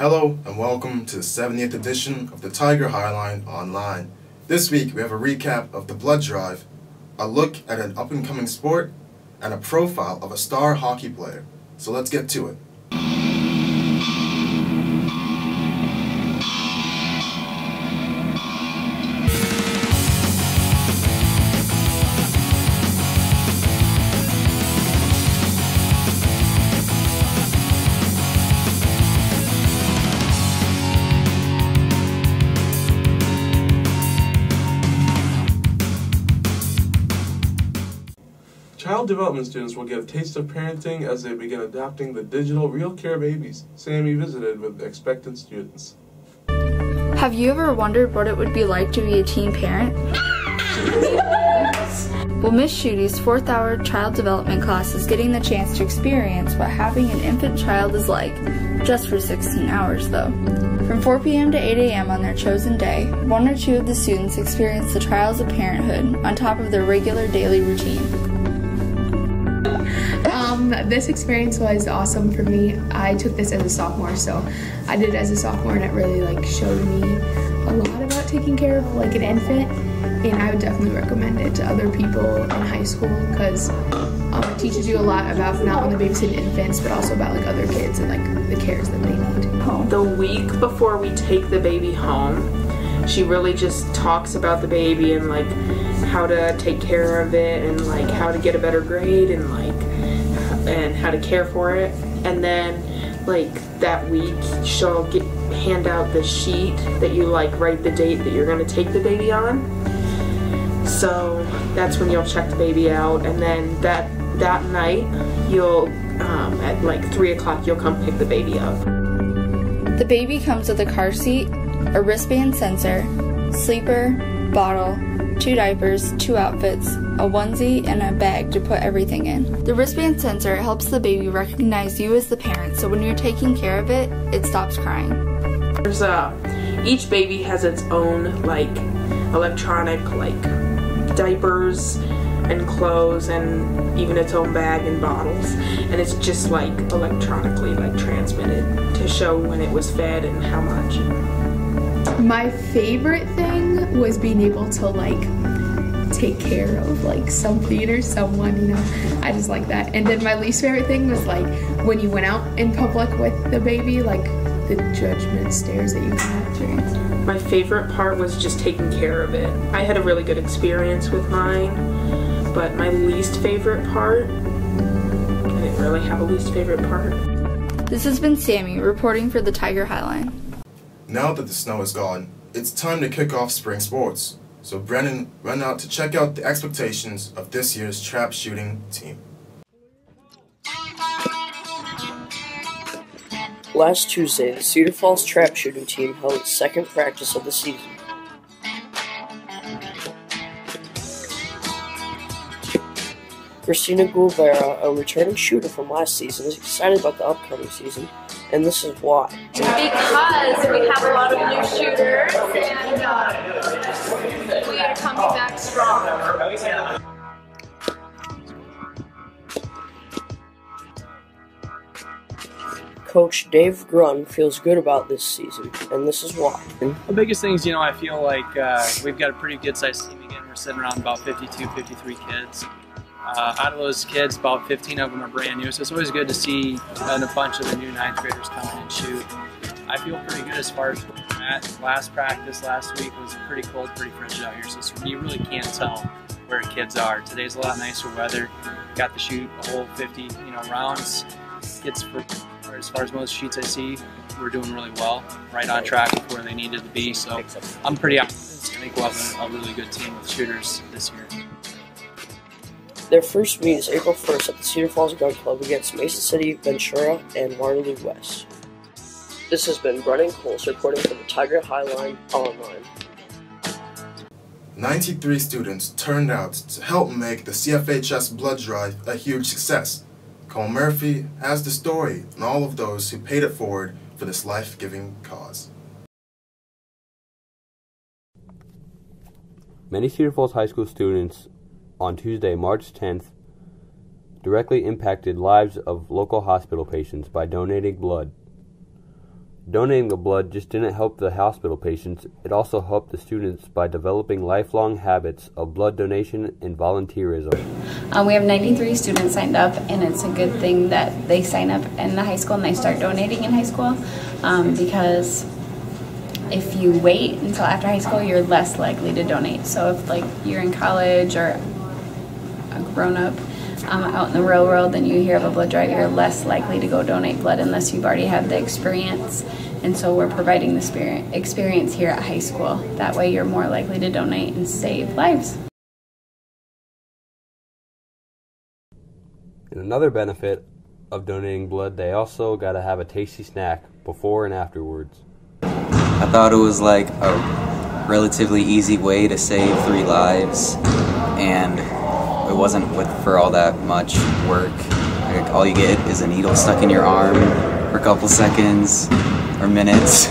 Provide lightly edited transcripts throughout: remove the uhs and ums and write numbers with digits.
Hello and welcome to the 70th edition of the Tiger Highline Online. This week we have a recap of the blood drive, a look at an up-and-coming sport, and a profile of a star hockey player. So let's get to it. Child development students will get a taste of parenting as they begin adopting the digital Real Care babies. Sammy visited with expectant students. Have you ever wondered what it would be like to be a teen parent? Well, Miss Schuette's 4th hour child development class is getting the chance to experience what having an infant child is like, just for 16 hours though. From 4 p.m. to 8 a.m. on their chosen day, 1 or 2 of the students experience the trials of parenthood on top of their regular daily routine. This experience was awesome for me. I took this as a sophomore, so I did it as a sophomore, and it really showed me a lot about taking care of an infant, and I would definitely recommend it to other people in high school because it teaches you a lot about not only babysitting infants but also about other kids and the cares that they need. The week before we take the baby home, she really just talks about the baby and how to take care of it and how to get a better grade and and how to care for it. And then that week she'll hand out the sheet that you write the date that you're going to take the baby on. So that's when you'll check the baby out, and then that night you'll at 3 o'clock you'll come pick the baby up. The baby comes with a car seat, a wristband sensor, sleeper, bottle, 2 diapers, 2 outfits, a onesie, and a bag to put everything in. The wristband sensor helps the baby recognize you as the parent, so when you're taking care of it, it stops crying. There's each baby has its own electronic diapers and clothes and even its own bag and bottles, and it's just electronically transmitted to show when it was fed and how much. My favorite thing was being able to take care of something or someone, I just like that. And then my least favorite thing was when you went out in public with the baby, the judgment stares that you had to. My favorite part was just taking care of it. I had a really good experience with mine, but my least favorite part, I didn't really have a least favorite part. This has been Sammy reporting for the Tiger Highline. Now that the snow is gone, it's time to kick off spring sports. So Brennan went out to check out the expectations of this year's trap shooting team. Last Tuesday, the Cedar Falls trap shooting team held its second practice of the season. Christina Guevara, a returning shooter from last season, is excited about the upcoming season, and this is why. Because we have a lot of new shooters, and we are coming back strong. Coach Dave Grun feels good about this season, and this is why. The biggest thing is, I feel we've got a pretty good-sized team again. We're sitting around about 52, 53 kids. Out of those kids, about 15 of them are brand new, so it's always good to see a bunch of the new 9th graders come in and shoot. I feel pretty good as far as where we're at. Last practice last week was pretty cold, pretty frigid out here, so you really can't tell where kids are. Today's a lot nicer weather. Got to shoot a whole 50 rounds. Kids, as far as most sheets I see, we're doing really well, right on track with where they needed to be, so I'm pretty optimistic. I think we'll have a really good team with shooters this year. Their first meet is April 1st at the Cedar Falls Gun Club against Mason City, Ventura, and Waterloo West. This has been Brennan Coles reporting for the Tiger Highline Online. 93 students turned out to help make the CFHS blood drive a huge success. Cole Murphy has the story and all of those who paid it forward for this life-giving cause. Many Cedar Falls High School students on Tuesday, March 10th, directly impacted lives of local hospital patients by donating blood. Donating the blood just didn't help the hospital patients, it also helped the students by developing lifelong habits of blood donation and volunteerism. We have 93 students signed up, and it's a good thing that they sign up in the high school and they start donating in high school, because if you wait until after high school, you're less likely to donate. So if like you're in college or a grown-up out in the real world and you hear of a blood drive, you're less likely to go donate blood unless you've already had the experience. And so we're providing the experience here at high school. That way you're more likely to donate and save lives. And another benefit of donating blood, they also got to have a tasty snack before and afterwards. I thought it was like a relatively easy way to save 3 lives, and it wasn't for all that much work. Like, all you get is a needle stuck in your arm for a couple seconds or minutes,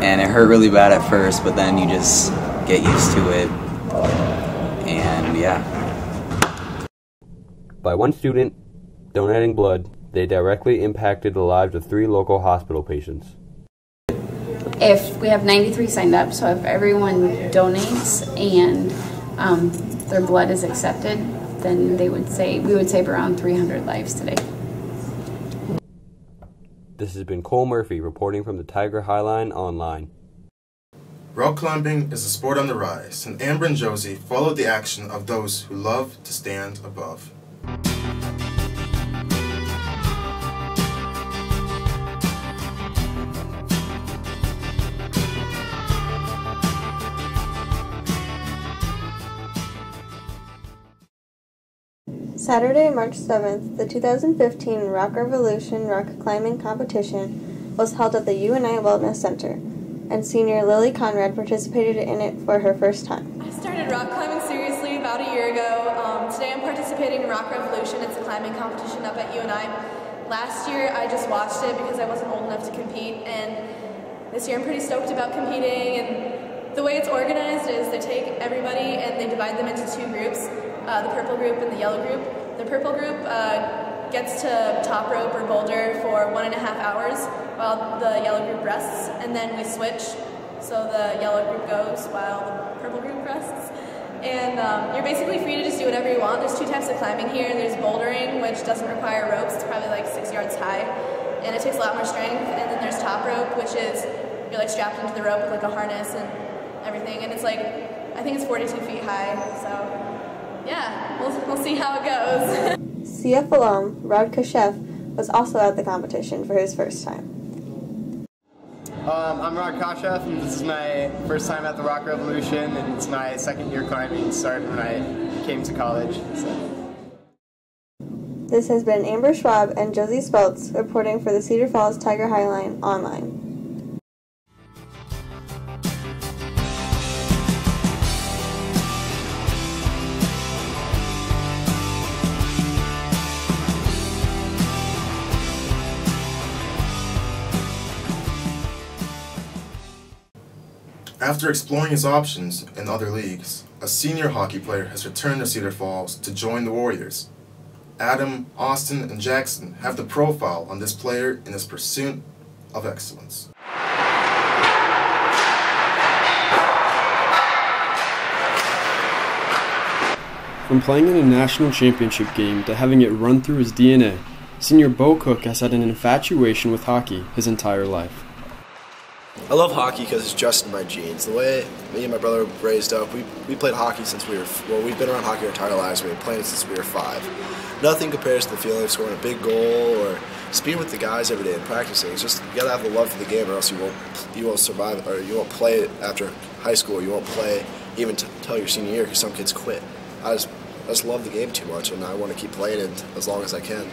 and it hurt really bad at first, but then you just get used to it, and yeah. By one student donating blood, they directly impacted the lives of 3 local hospital patients. If we have 93 signed up, so if everyone donates and their blood is accepted, then we would save around 300 lives today. This has been Cole Murphy reporting from the Tiger Highline Online. Rock climbing is a sport on the rise, and Amber and Josie followed the action of those who love to stand above. Saturday, March 7th, the 2015 Rock Revolution Rock Climbing Competition was held at the UNI Wellness Center, and senior Lily Conrad participated in it for her first time. I started rock climbing seriously about a year ago. Today I'm participating in Rock Revolution. It's a climbing competition up at UNI. Last year I just watched it because I wasn't old enough to compete, and this year I'm pretty stoked about competing. And the way it's organized is they take everybody and they divide them into 2 groups. The purple group and the yellow group. The purple group gets to top rope or boulder for 1.5 hours while the yellow group rests, and then we switch. So the yellow group goes while the purple group rests. And you're basically free to just do whatever you want. There's 2 types of climbing here. There's bouldering, which doesn't require ropes. It's probably like 6 yards high, and it takes a lot more strength. And then there's top rope, which is you're like strapped into the rope with like a harness and everything. And it's like, I think it's 42 feet high, so yeah, we'll see how it goes. CF alum Rod Kashev was also at the competition for his first time. I'm Rod Kashev, and this is my first time at the Rock Revolution, and it's my 2nd year climbing, started when I came to college. So. This has been Amber Schwab and Josie Speltz reporting for the Cedar Falls Tiger Highline Online. After exploring his options in other leagues, a senior hockey player has returned to Cedar Falls to join the Warriors. Adam, Austin, and Jackson have the profile on this player in his pursuit of excellence. From playing in a national championship game to having it run through his DNA, senior Bo Cook has had an infatuation with hockey his entire life. I love hockey because it's just in my genes. The way me and my brother were raised up, we played hockey since we've been around hockey our entire lives. We've been playing it since we were 5. Nothing compares to the feeling of scoring a big goal or just being with the guys every day and practicing. It's just, you gotta have the love for the game, or else you won't survive, or you won't play it after high school. You won't play even until your senior year because some kids quit. I just love the game too much, and I want to keep playing it as long as I can.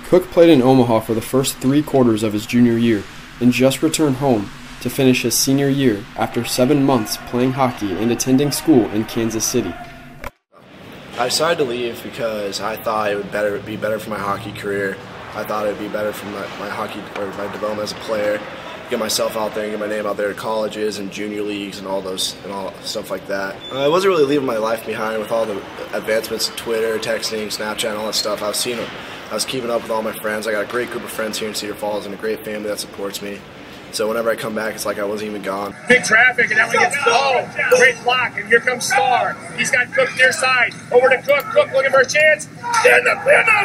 Cook played in Omaha for the first 3 quarters of his junior year and just returned home to finish his senior year after 7 months playing hockey and attending school in Kansas City. I decided to leave because I thought it would be better for my hockey career. I thought it would be better for my hockey, or my development as a player, get myself out there and get my name out there at colleges and junior leagues and all stuff like that. I wasn't really leaving my life behind with all the advancements in Twitter, texting, Snapchat, all that stuff. I was keeping up with all my friends. I got a great group of friends here in Cedar Falls and a great family that supports me. So whenever I come back, it's like I wasn't even gone. Big traffic, and that one gets great block, and here comes Starr. He's got Cook near side. Over to Cook. Cook looking for a chance. In the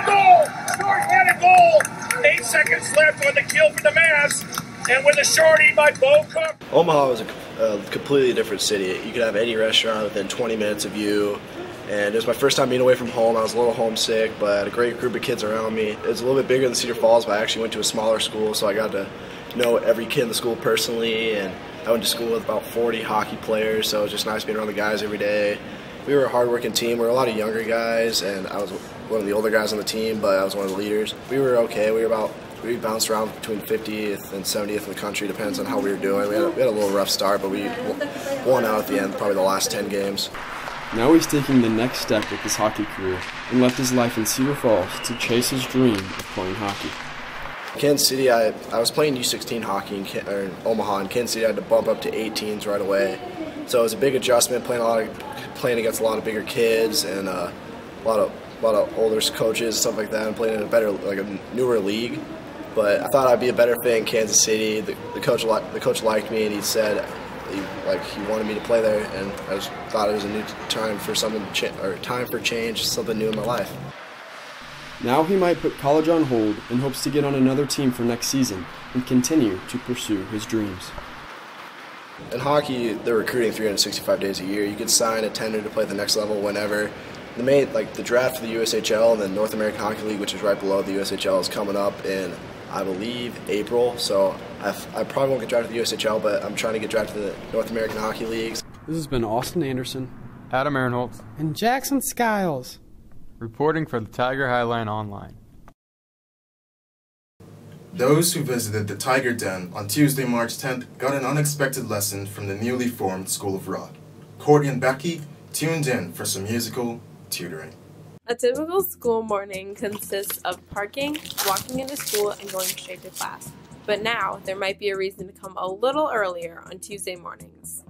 goal! Short-handed goal. 8 seconds left on the kill for the Mavs. And with a shorty by Bo Cook. Omaha was a completely different city. You could have any restaurant within 20 minutes of you. And it was my first time being away from home. I was a little homesick, but I had a great group of kids around me. It was a little bit bigger than Cedar Falls, but I actually went to a smaller school, so I got to know every kid in the school personally. And I went to school with about 40 hockey players, so it was just nice being around the guys every day. We were a hard-working team. We were a lot of younger guys, and I was one of the older guys on the team, but I was one of the leaders. We were okay. We bounced around between 50th and 70th in the country, depends on how we were doing. We had a little rough start, but we won out at the end, probably the last 10 games. Now he's taking the next step with his hockey career and left his life in Cedar Falls to chase his dream of playing hockey. Kansas City, I was playing U16 hockey in Omaha. In Kansas City, I had to bump up to 18s right away. So it was a big adjustment, playing against a lot of bigger kids and a lot of older coaches, stuff like that, and playing in a newer league. But I thought I'd be a better fit in Kansas City. The coach liked me, and he said he wanted me to play there, and I just thought it was a new time for time for change, something new in my life. Now he might put college on hold and hopes to get on another team for next season and continue to pursue his dreams. In hockey, they're recruiting 365 days a year. You can sign a tender to play at the next level whenever. The draft for the USHL and the North American Hockey League, which is right below the USHL, is coming up in, I believe, April. So I probably won't get drafted to the USHL, but I'm trying to get drafted to the North American Hockey Leagues. This has been Austin Anderson, Adam Ehrenholtz, and Jackson Skiles, reporting for the Tiger Highline Online. Those who visited the Tiger Den on Tuesday, March 10th got an unexpected lesson from the newly formed School of Rock. Courtney and Becky tuned in for some musical tutoring. A typical school morning consists of parking, walking into school, and going straight to class. But now, there might be a reason to come a little earlier on Tuesday mornings.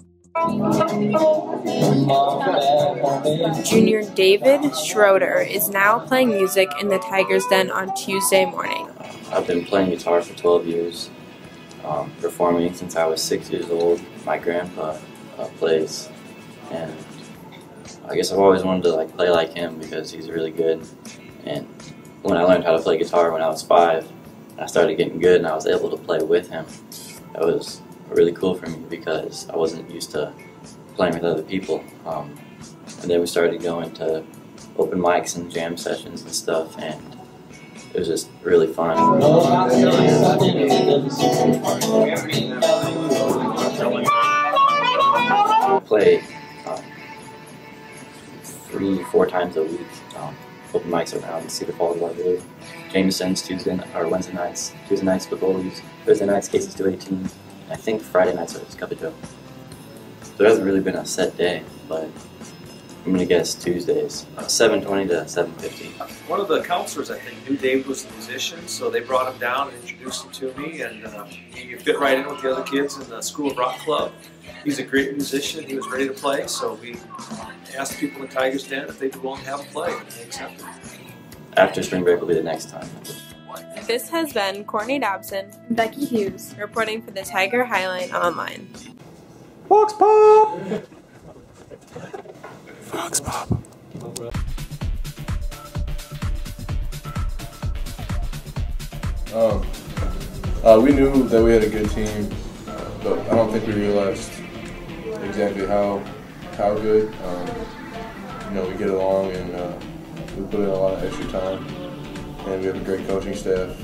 Junior David Schroeder is now playing music in the Tiger's Den on Tuesday morning. I've been playing guitar for 12 years, performing since I was 6 years old. My grandpa plays, and I guess I've always wanted to play like him because he's really good. And when I learned how to play guitar when I was 5, I started getting good and I was able to play with him. That was really cool for me because I wasn't used to playing with other people. And then we started going to open mics and jam sessions and stuff, and it was just really fun. We play 3-4 times a week. Open mics around Cedar Falls, I believe. Jameson's Wednesday nights, Tuesday nights Spicoli's, Thursday nights Casey's 218. I think Friday nights are Cup of Joe. There hasn't really been a set day, but I'm going to guess Tuesdays, 7:20 to 7:50. One of the counselors, I think, knew Dave was a musician, so they brought him down and introduced him to me, and he fit right in with the other kids in the School of Rock Club. He's a great musician. He was ready to play, so we asked people in Tiger's Den if they'd be willing to have him play, and they accepted. After spring break will be the next time. This has been Courtney Dobson and Becky Hughes reporting for the Tiger Highline Online. Fox Pop! Fox Pop. We knew that we had a good team, but I don't think we realized exactly how good. We get along and we put in a lot of extra time, and we have a great coaching staff.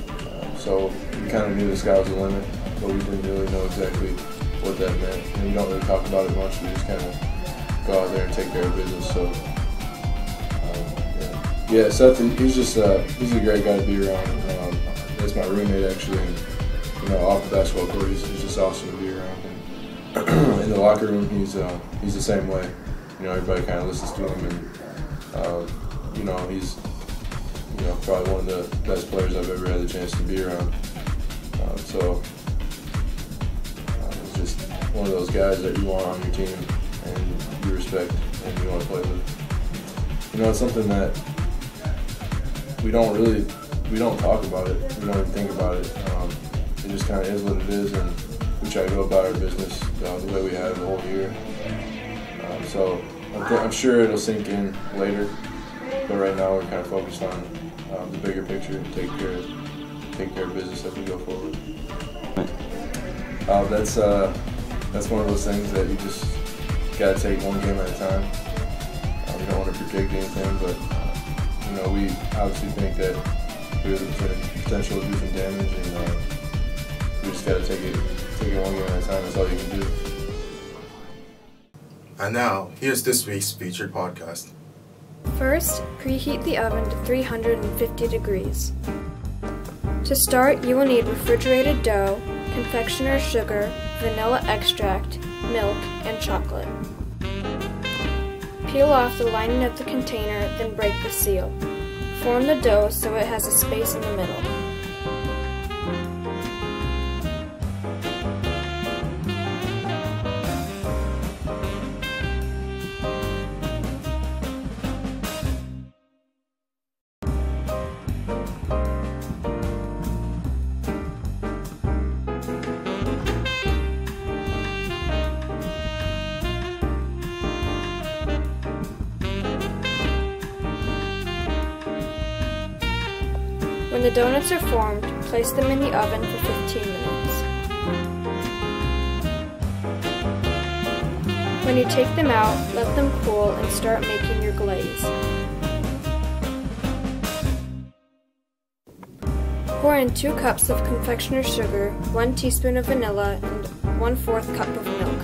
So we kind of knew the sky was the limit, but we didn't really know exactly what that meant. And we don't really talk about it much. We just kind of go out there and take care of business. So yeah, Seth, he's a great guy to be around. That's my roommate actually, and off the basketball court, he's just awesome to be around. And in the locker room, he's the same way. Everybody kind of listens to him, and he's probably one of the best players I've ever had the chance to be around. So he's just one of those guys that you want on your team and you respect and you want to play with. It's something that we don't talk about it. We don't even think about it. It just kind of is what it is, and try to go about our business the way we have the whole year. So I'm sure it'll sink in later, but right now we're kind of focused on the bigger picture and take care of business as we go forward. That's one of those things that you just gotta take one game at a time. We don't want to predict anything, but we obviously think that we have the potential to do some damage, and we just gotta take it one game at a time. That's all you can do. And now, here's this week's featured podcast. First, preheat the oven to 350 degrees. To start, you will need refrigerated dough, confectioner's sugar, vanilla extract, milk, and chocolate. Peel off the lining of the container, then break the seal. Form the dough so it has a space in the middle. When the donuts are formed, place them in the oven for 15 minutes. When you take them out, let them cool and start making your glaze. Pour in 2 cups of confectioner's sugar, 1 teaspoon of vanilla, and 1/4 cup of milk.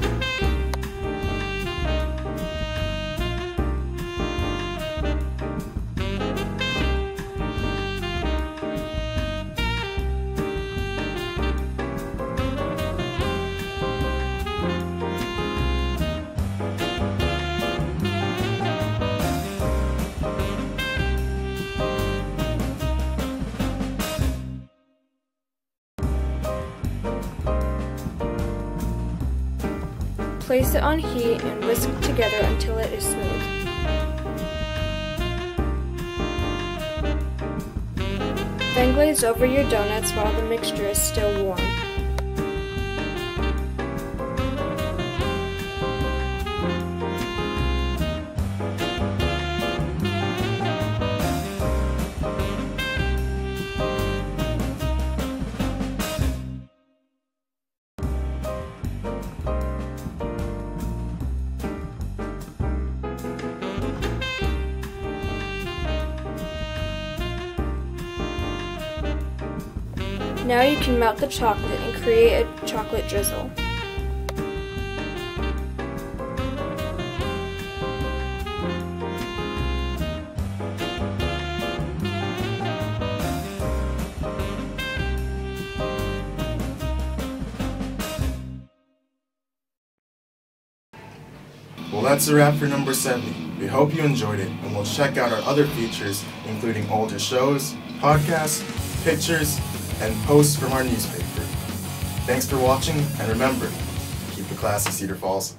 Place it on heat and whisk together until it is smooth. Then glaze over your donuts while the mixture is still warm. Now you can melt the chocolate and create a chocolate drizzle. Well, that's a wrap for number 70. We hope you enjoyed it, and we'll check out our other features, including older shows, podcasts, pictures, and posts from our newspaper. Thanks for watching, and remember, keep it classy, Cedar Falls.